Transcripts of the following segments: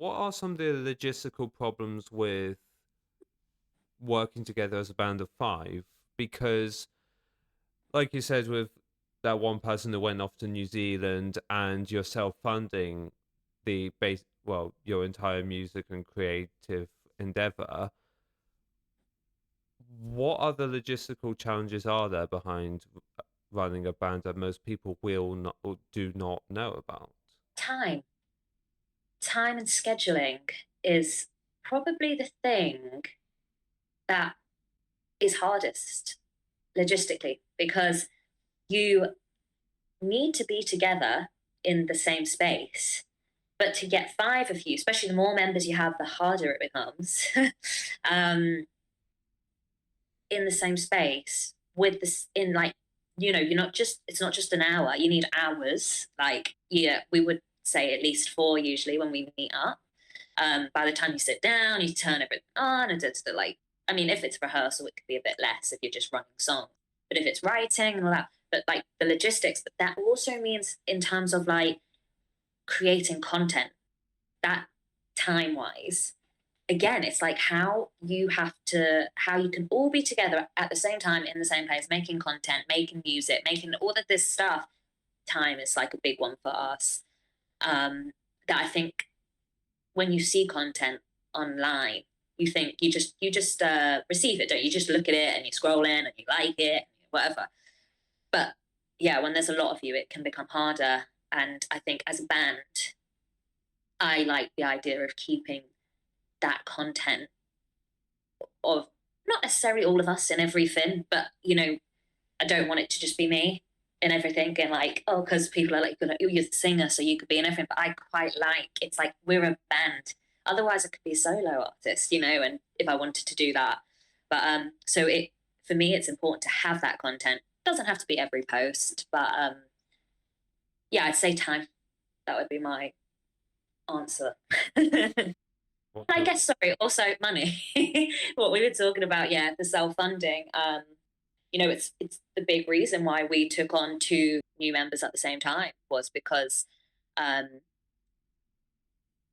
What are some of the logistical problems with working together as a band of five? Because, like you said, with that one person that went off to New Zealand and you're self-funding your entire music and creative endeavor, what other logistical challenges are there behind running a band that most people will not or do not know about? Time. Time and scheduling is probably the thing that is hardest logistically because you need to be together in the same space. But to get five of you, especially the more members you have, the harder it becomes. In the same space with this in like you're not just it's not just an hour, you need hours. Like, yeah, we would say at least four usually when we meet up. By the time you sit down, you turn everything on, and it's the like. I mean, if it's rehearsal, it could be a bit less if you're just running songs. But if it's writing and all that, but like the logistics, but that also means in terms of like creating content, that time wise, again, it's like how you can all be together at the same time in the same place, making content, making music, making all of this stuff. Time is like a big one for us. That I think when you see content online, you think you just receive it, don't you? You just look at it and you scroll in and you like it, whatever. But yeah, when there's a lot of you, it can become harder. And I think as a band, I like the idea of keeping that content of not necessarily all of us in everything, but I don't want it to just be me in everything and like, oh, because people are like, oh, you're the singer, so you could be in everything. But I quite like it's like we're a band. Otherwise, I could be a solo artist, and if I wanted to do that. But so it for me, it's important to have that content. It doesn't have to be every post, but yeah, I'd say time. That would be my answer. I What guess sorry, also money. What we were talking about, yeah, the self funding. It's the big reason why we took on two new members at the same time was because um,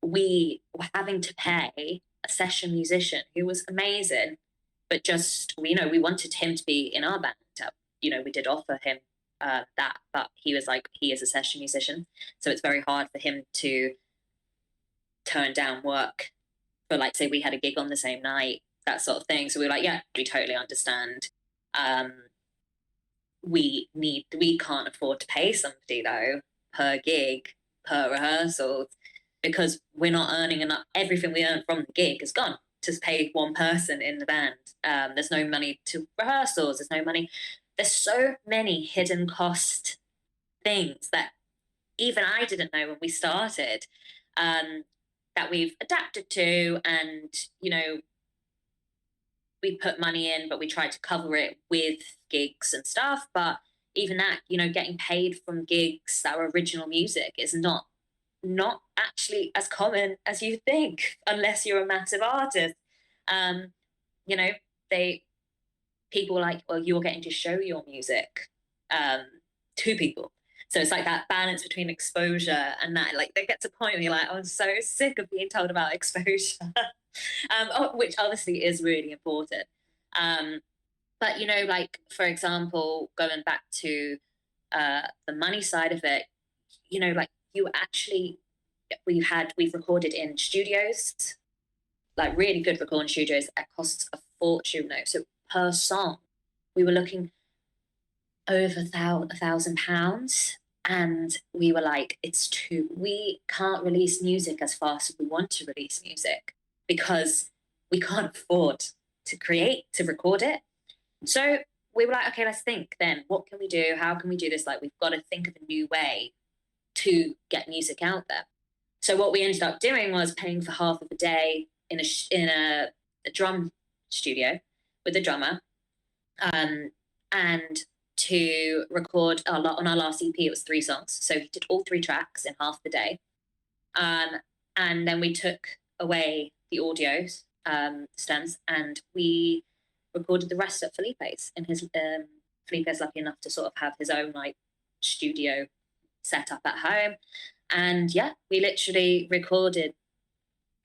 we were having to pay a session musician who was amazing, but just we wanted him to be in our band. We did offer him that, but he was like he is a session musician, so it's very hard for him to turn down work for like say we had a gig on the same night, that sort of thing. So we were like, yeah, we totally understand. Um, we can't afford to pay somebody though per gig, per rehearsal, because we're not earning enough. Everything we earn from the gig is gone to pay one person in the band. There's no money to rehearsals. There's no money. There's so many hidden cost things that even I didn't know when we started. Um, that we've adapted to, and we put money in, but we tried to cover it with gigs and stuff. But even that, getting paid from gigs that are original music is not actually as common as you think, unless you're a massive artist. Um, you know, they people are like, well, you're getting to show your music um, to people. So it's like that balance between exposure and that. Like, they get to a point where you're like, I'm so sick of being told about exposure, which obviously is really important. Um, but like for example, going back to the money side of it, like you actually we've recorded in studios, like really good recording studios that costs a fortune though. So per song, we were looking over £1,000, and we were like, it's too. We can't release music as fast as we want to release music because we can't afford to record it. So we were like, okay, let's think then. What can we do? How can we do this? Like, we've got to think of a new way to get music out there. So what we ended up doing was paying for half of a day in a drum studio with a drummer, um, and to record on our last EP. It was three songs, so he did all three tracks in half the day, um, and then we took away the audios stems, and we recorded the rest at Felipe's. In his Felipe's lucky enough to sort of have his own like studio set up at home, and yeah, we literally recorded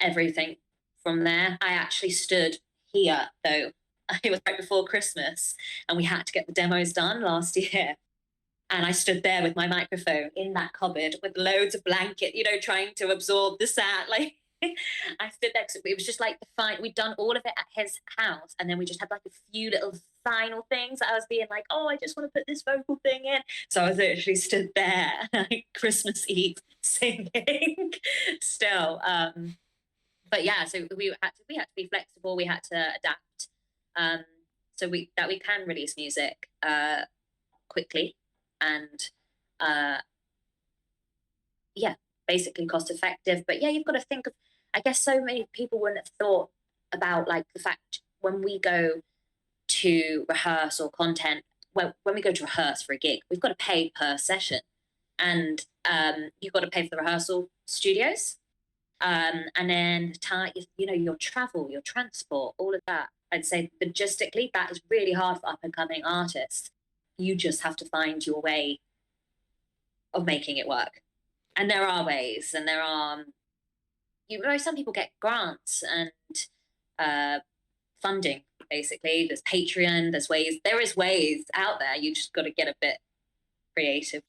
everything from there. I actually stood here though. It was right before Christmas and we had to get the demos done last year. And I stood there with my microphone in that cupboard with loads of blanket, trying to absorb the sound. Like I stood there because it was just like the fine. We'd done all of it at his house, and then we just had like a few little final things that I was being like, oh, I just want to put this vocal thing in. So I was literally stood there like Christmas Eve singing still. But yeah, so we had to be flexible. We had to adapt. So we can release music quickly and yeah, basically cost effective. But yeah, you've got to think of, I guess so many people wouldn't have thought about like the fact when we go to rehearse or content, well, when we go to rehearse for a gig, we've got to pay per session. And you've got to pay for the rehearsal studios. And then your travel, your transport, all of that. I'd say logistically, that is really hard for up and coming artists. You just have to find your way of making it work. And there are ways, and there are, some people get grants and funding, basically. There's Patreon, there is ways out there. You just got to get a bit creative